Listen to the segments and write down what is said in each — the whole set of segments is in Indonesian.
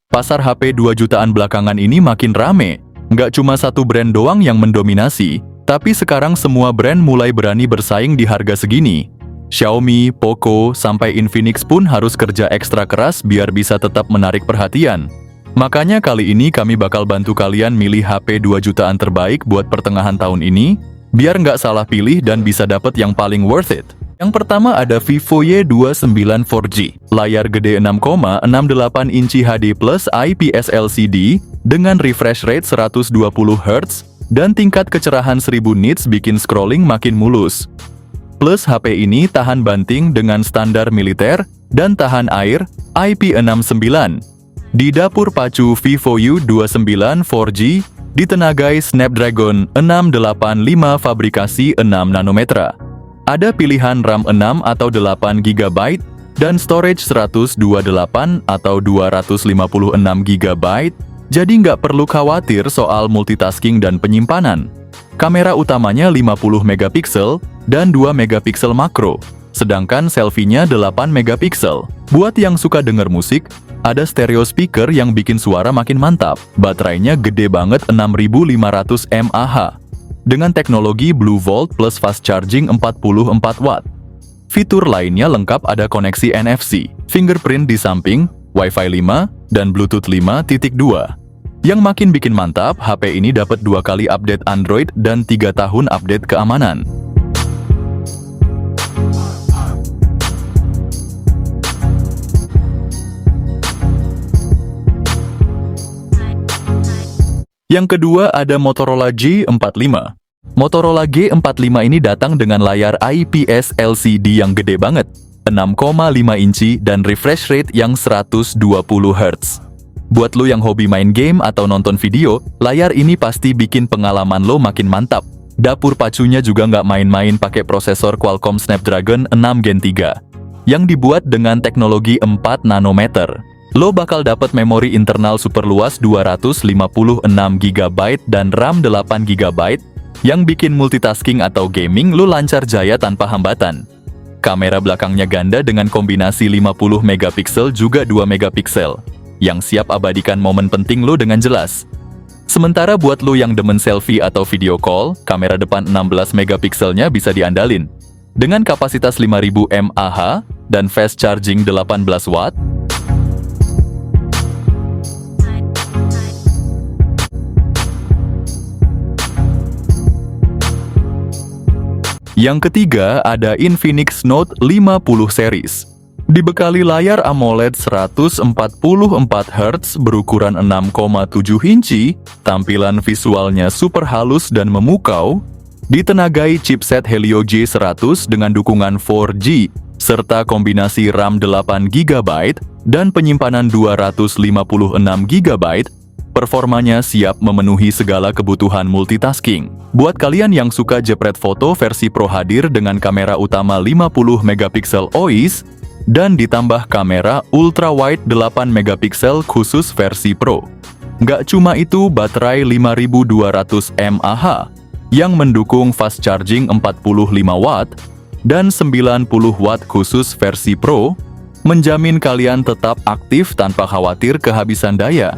Pasar HP 2 jutaan belakangan ini makin rame. Nggak cuma satu brand doang yang mendominasi, tapi sekarang semua brand mulai berani bersaing di harga segini. Xiaomi, Poco, sampai Infinix pun harus kerja ekstra keras biar bisa tetap menarik perhatian. Makanya kali ini kami bakal bantu kalian milih HP 2 jutaan terbaik buat pertengahan tahun ini, biar nggak salah pilih dan bisa dapet yang paling worth it. Yang pertama ada Vivo Y29 4G. Layar gede 6,68 inci HD Plus IPS LCD dengan refresh rate 120 Hz dan tingkat kecerahan 1000 nits bikin scrolling makin mulus. Plus HP ini tahan banting dengan standar militer dan tahan air IP69. Di dapur pacu Vivo Y29 4G ditenagai Snapdragon 685 fabrikasi 6 nanometer. Ada pilihan RAM 6 atau 8 GB dan storage 128 atau 256 GB, jadi nggak perlu khawatir soal multitasking dan penyimpanan. Kamera utamanya 50 megapiksel dan 2 megapiksel makro, sedangkan selfie-nya 8 megapiksel. Buat yang suka denger musik, ada stereo speaker yang bikin suara makin mantap. Baterainya gede banget 6500 mAh. Dengan teknologi Blue Volt plus fast charging 44 watt. Fitur lainnya lengkap ada koneksi NFC, fingerprint di samping, Wi-Fi 5, dan Bluetooth 5.2. Yang makin bikin mantap, HP ini dapat 2 kali update Android dan 3 tahun update keamanan. Yang kedua ada Motorola G45. Motorola G45 ini datang dengan layar IPS LCD yang gede banget, 6,5 inci dan refresh rate yang 120 Hz. Buat lo yang hobi main game atau nonton video, layar ini pasti bikin pengalaman lo makin mantap. Dapur pacunya juga nggak main-main pakai prosesor Qualcomm Snapdragon 6 Gen 3, yang dibuat dengan teknologi 4 nanometer. Lo bakal dapat memori internal super luas 256 GB dan RAM 8 GB, yang bikin multitasking atau gaming lo lancar jaya tanpa hambatan. Kamera belakangnya ganda dengan kombinasi 50 megapiksel juga 2 megapiksel, yang siap abadikan momen penting lo dengan jelas. Sementara buat lo yang demen selfie atau video call, kamera depan 16 megapikselnya bisa diandalin. Dengan kapasitas 5000 mAh dan fast charging 18 watt, Yang ketiga ada Infinix Note 50 series. Dibekali layar AMOLED 144 Hz berukuran 6,7 inci, tampilan visualnya super halus dan memukau, ditenagai chipset Helio G100 dengan dukungan 4G, serta kombinasi RAM 8 GB dan penyimpanan 256 GB, performanya siap memenuhi segala kebutuhan multitasking. Buat kalian yang suka jepret foto, versi Pro hadir dengan kamera utama 50 megapiksel OIS dan ditambah kamera ultra wide 8 megapiksel khusus versi Pro. Nggak cuma itu, baterai 5200 mAh yang mendukung fast charging 45 watt dan 90 watt khusus versi Pro menjamin kalian tetap aktif tanpa khawatir kehabisan daya.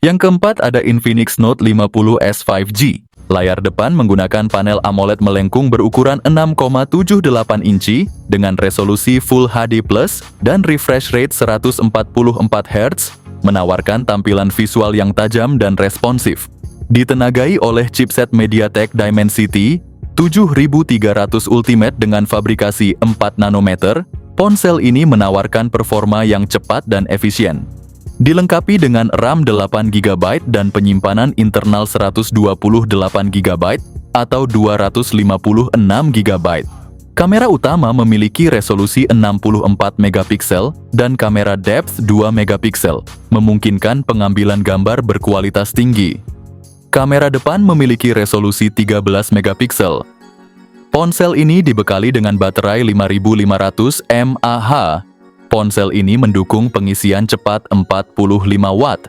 Yang keempat ada Infinix Note 50S 5G. Layar depan menggunakan panel AMOLED melengkung berukuran 6,78 inci dengan resolusi Full HD Plus dan refresh rate 144 Hz, menawarkan tampilan visual yang tajam dan responsif. Ditenagai oleh chipset MediaTek Dimensity 7300 Ultimate dengan fabrikasi 4 nanometer, ponsel ini menawarkan performa yang cepat dan efisien. Dilengkapi dengan RAM 8 GB dan penyimpanan internal 128 GB atau 256 GB. Kamera utama memiliki resolusi 64 megapiksel dan kamera depth 2 megapiksel, memungkinkan pengambilan gambar berkualitas tinggi. Kamera depan memiliki resolusi 13 megapiksel. Ponsel ini dibekali dengan baterai 5500 mAh. Ponsel ini mendukung pengisian cepat 45 watt.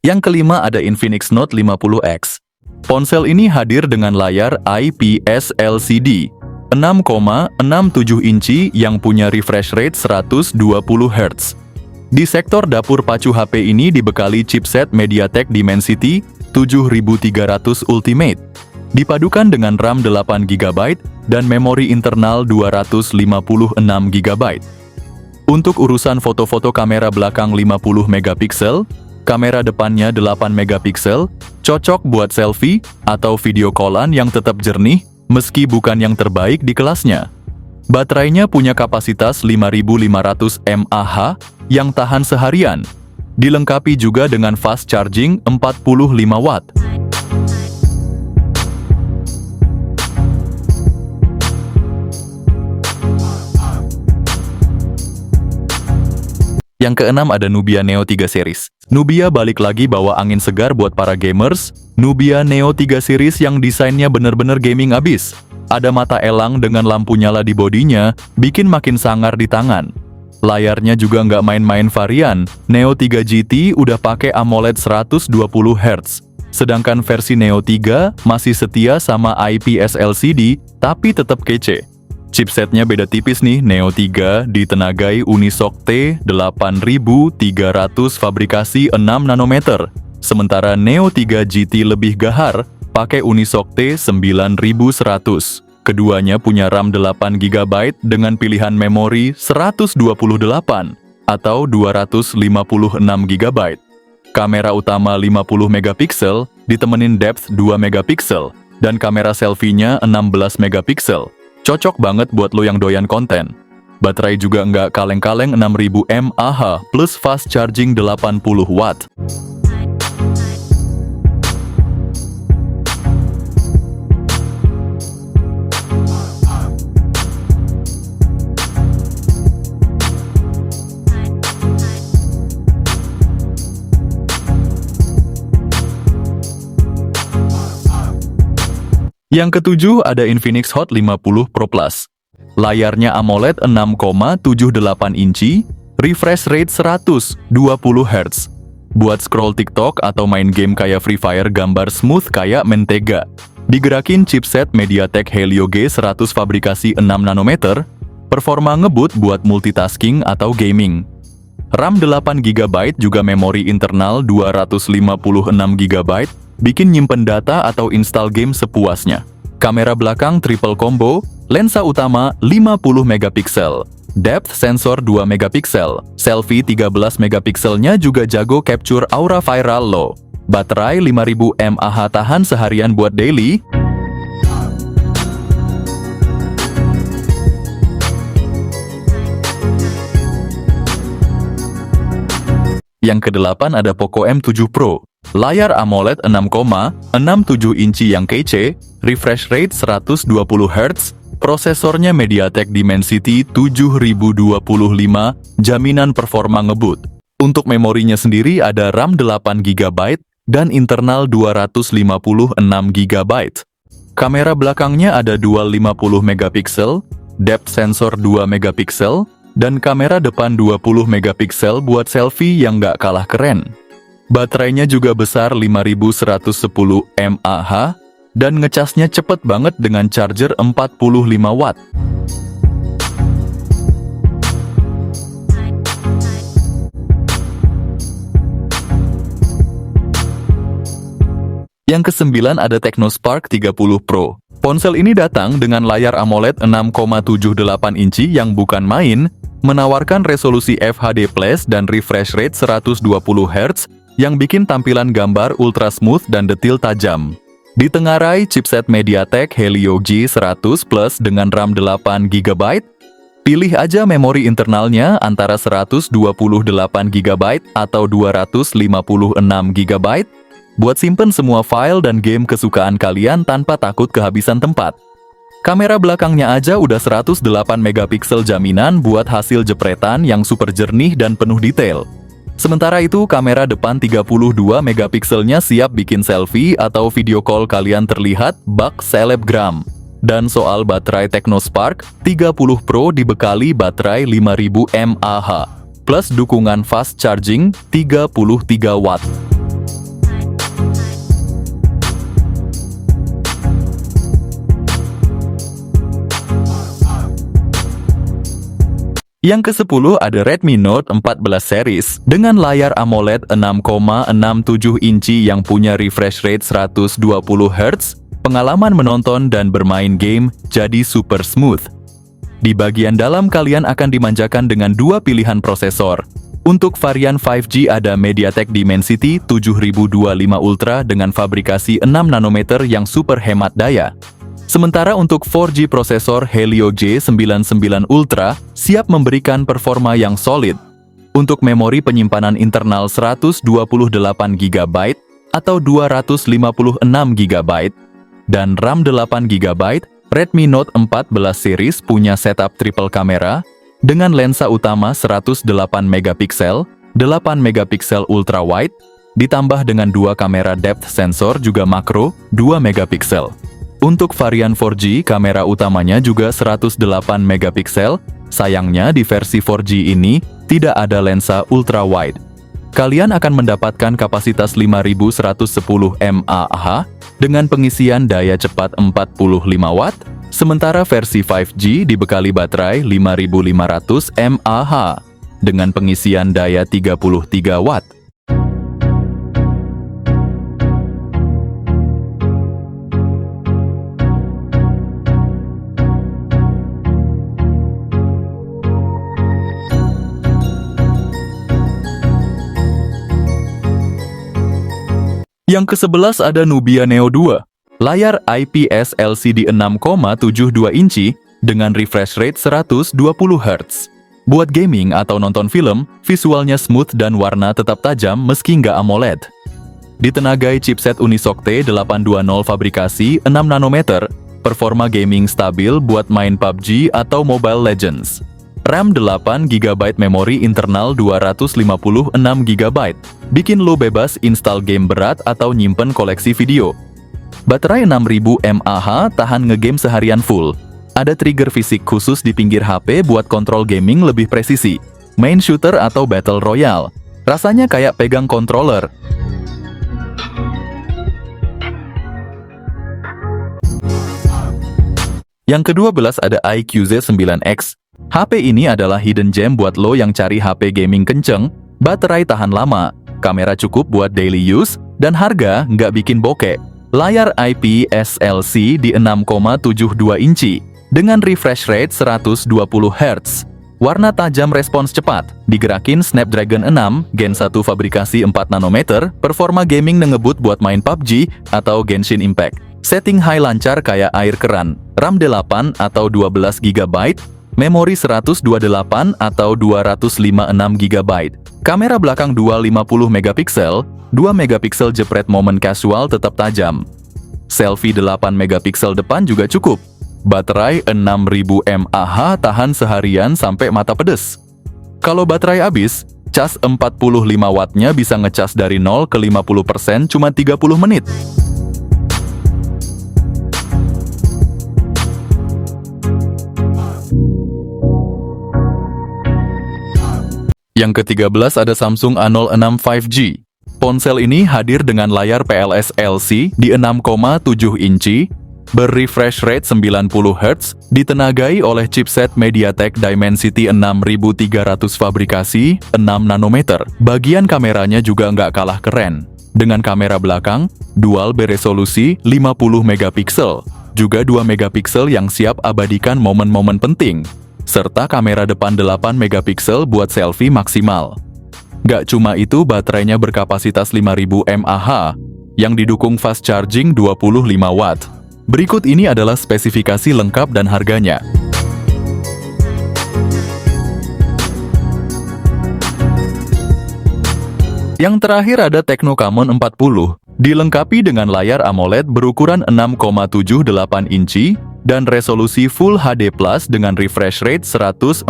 Yang kelima ada Infinix Note 50X. Ponsel ini hadir dengan layar IPS LCD 6,67 inci yang punya refresh rate 120 Hz. Di sektor dapur pacu HP ini dibekali chipset MediaTek Dimensity 7300 Ultimate, dipadukan dengan RAM 8GB dan memori internal 256 GB. Untuk urusan foto-foto, kamera belakang 50 megapiksel, kamera depannya 8 megapiksel, cocok buat selfie atau video callan yang tetap jernih meski bukan yang terbaik di kelasnya. Baterainya punya kapasitas 5500 mAh yang tahan seharian, dilengkapi juga dengan fast charging 45 watt. Yang keenam ada Nubia Neo 3 series. Nubia balik lagi bawa angin segar buat para gamers. Nubia Neo 3 series yang desainnya bener-bener gaming abis. Ada mata elang dengan lampu nyala di bodinya, bikin makin sangar di tangan. Layarnya juga nggak main-main varian. Neo 3 GT udah pakai AMOLED 120 Hz. Sedangkan versi Neo 3 masih setia sama IPS LCD, tapi tetap kece. Chipsetnya beda tipis nih. Neo 3 ditenagai Unisoc T8300 fabrikasi 6 nanometer. Sementara Neo 3 GT lebih gahar, pakai Unisoc T9100. Keduanya punya RAM 8GB dengan pilihan memori 128 atau 256 GB. Kamera utama 50 megapiksel ditemenin depth 2 megapiksel dan kamera selfie-nya 16 megapiksel. Cocok banget buat lo yang doyan konten. Baterai juga nggak kaleng-kaleng 6000 mAh plus fast charging 80 watt. Yang ketujuh ada Infinix Hot 50 Pro Plus. Layarnya AMOLED 6,78 inci, refresh rate 120 Hz. Buat scroll TikTok atau main game kayak Free Fire, gambar smooth kayak mentega. Digerakin chipset MediaTek Helio G100 fabrikasi 6 nanometer, performa ngebut buat multitasking atau gaming. RAM 8GB juga memori internal 256 GB, bikin nyimpen data atau install game sepuasnya. Kamera belakang triple combo, lensa utama 50 megapiksel, depth sensor 2 megapiksel, selfie 13 megapikselnya juga jago capture aura viral lo. Baterai 5000 mAh tahan seharian buat daily. Yang kedelapan ada Poco M7 Pro. Layar AMOLED 6,67 inci yang kece, refresh rate 120 Hz, prosesornya MediaTek Dimensity 7025, jaminan performa ngebut. Untuk memorinya sendiri ada RAM 8GB dan internal 256 GB. Kamera belakangnya ada dual 50 megapiksel, depth sensor 2 megapiksel, dan kamera depan 20 megapiksel buat selfie yang nggak kalah keren. Baterainya juga besar 5110 mAh dan ngecasnya cepet banget dengan charger 45 watt. Yang kesembilan ada Technospark 30 Pro. Ponsel ini datang dengan layar AMOLED 6,78 inci yang bukan main, menawarkan resolusi FHD+ dan refresh rate 120 Hz yang bikin tampilan gambar ultra smooth dan detil tajam. Ditengarai chipset MediaTek Helio G100 Plus dengan RAM 8GB. Pilih aja memori internalnya antara 128GB atau 256GB buat simpen semua file dan game kesukaan kalian tanpa takut kehabisan tempat. Kamera belakangnya aja udah 108 megapiksel, jaminan buat hasil jepretan yang super jernih dan penuh detail. Sementara itu, kamera depan 32 megapikselnya siap bikin selfie atau video call kalian terlihat bak selebgram. Dan soal baterai Technospark, 30 Pro dibekali baterai 5000 mAh, plus dukungan fast charging 33 watt. Yang ke-10 ada Redmi Note 14 series dengan layar AMOLED 6,67 inci yang punya refresh rate 120 Hz, pengalaman menonton dan bermain game jadi super smooth. Di bagian dalam kalian akan dimanjakan dengan dua pilihan prosesor. Untuk varian 5G ada MediaTek Dimensity 7025 Ultra dengan fabrikasi 6 nanometer yang super hemat daya. Sementara untuk 4G prosesor Helio G99 Ultra siap memberikan performa yang solid. Untuk memori penyimpanan internal 128 GB atau 256 GB dan RAM 8 GB, Redmi Note 14 series punya setup triple kamera dengan lensa utama 108 megapiksel, 8 megapiksel ultra wide, ditambah dengan dua kamera depth sensor juga makro 2 megapiksel. Untuk varian 4G, kamera utamanya juga 108 megapiksel. Sayangnya di versi 4G ini tidak ada lensa ultra wide. Kalian akan mendapatkan kapasitas 5110 mAh dengan pengisian daya cepat 45 watt, sementara versi 5G dibekali baterai 5500 mAh dengan pengisian daya 33 watt. Yang ke-11 ada Nubia Neo 2, layar IPS LCD 6,72 inci dengan refresh rate 120 Hz. Buat gaming atau nonton film, visualnya smooth dan warna tetap tajam meski nggak AMOLED. Ditenagai chipset Unisoc T820 fabrikasi 6 nanometer, performa gaming stabil buat main PUBG atau Mobile Legends. RAM 8 GB, memori internal 256 GB. Bikin lo bebas install game berat atau nyimpen koleksi video. Baterai 6000 mAh tahan ngegame seharian full. Ada trigger fisik khusus di pinggir HP buat kontrol gaming lebih presisi. Main shooter atau battle royale. Rasanya kayak pegang controller. Yang ke-12 ada iQOO Z9X. HP ini adalah hidden gem buat lo yang cari HP gaming kenceng, baterai tahan lama, kamera cukup buat daily use, dan harga nggak bikin bokeh. Layar IPS LC di 6,72 inci, dengan refresh rate 120 Hz. Warna tajam, respons cepat, digerakin Snapdragon 6, Gen 1 fabrikasi 4 nanometer, performa gaming ngebut buat main PUBG atau Genshin Impact. Setting high lancar kayak air keran, RAM 8 atau 12 GB, memori 128 atau 256 GB. Kamera belakang dual 50 megapiksel, 2 megapiksel jepret momen casual tetap tajam. Selfie 8 megapiksel depan juga cukup. Baterai 6000 mAh tahan seharian sampai mata pedes. Kalau baterai habis, cas 45 wattnya bisa ngecas dari 0 ke 50% cuma 30 menit. Yang ke-13 ada Samsung A06 5G. Ponsel ini hadir dengan layar PLS LC di 6,7 inci, ber-refresh rate 90 Hz, ditenagai oleh chipset MediaTek Dimensity 6300 fabrikasi 6 nanometer. Bagian kameranya juga nggak kalah keren. Dengan kamera belakang, dual beresolusi 50 megapiksel, juga 2 megapiksel yang siap abadikan momen-momen penting, serta kamera depan 8 megapiksel buat selfie maksimal. Gak cuma itu, baterainya berkapasitas 5000 mAh, yang didukung fast charging 25 watt. Berikut ini adalah spesifikasi lengkap dan harganya. Yang terakhir ada Tecno Camon 40, dilengkapi dengan layar AMOLED berukuran 6,78 inci, dan resolusi Full HD Plus dengan refresh rate 144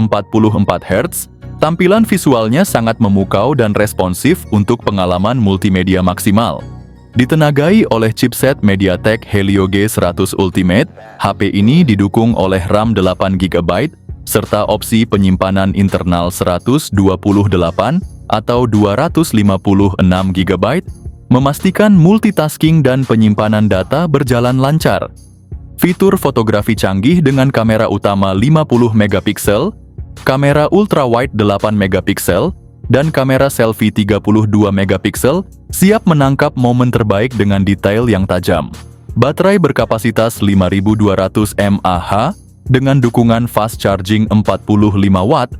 Hz, Tampilan visualnya sangat memukau dan responsif untuk pengalaman multimedia maksimal. Ditenagai oleh chipset MediaTek Helio G100 Ultimate, HP ini didukung oleh RAM 8GB serta opsi penyimpanan internal 128 atau 256GB, memastikan multitasking dan penyimpanan data berjalan lancar. Fitur fotografi canggih dengan kamera utama 50MP, kamera ultrawide 8MP, dan kamera selfie 32MP siap menangkap momen terbaik dengan detail yang tajam. Baterai berkapasitas 5200 mAh dengan dukungan fast charging 45 Watt.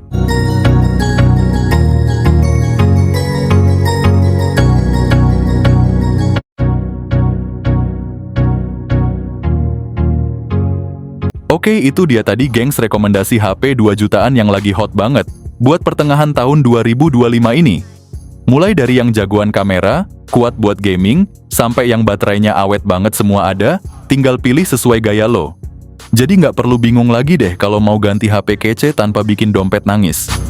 Oke, itu dia tadi gengs rekomendasi HP 2 jutaan yang lagi hot banget buat pertengahan tahun 2025 ini. Mulai dari yang jagoan kamera, kuat buat gaming, sampai yang baterainya awet banget semua ada, tinggal pilih sesuai gaya lo. Jadi nggak perlu bingung lagi deh kalau mau ganti HP kece tanpa bikin dompet nangis.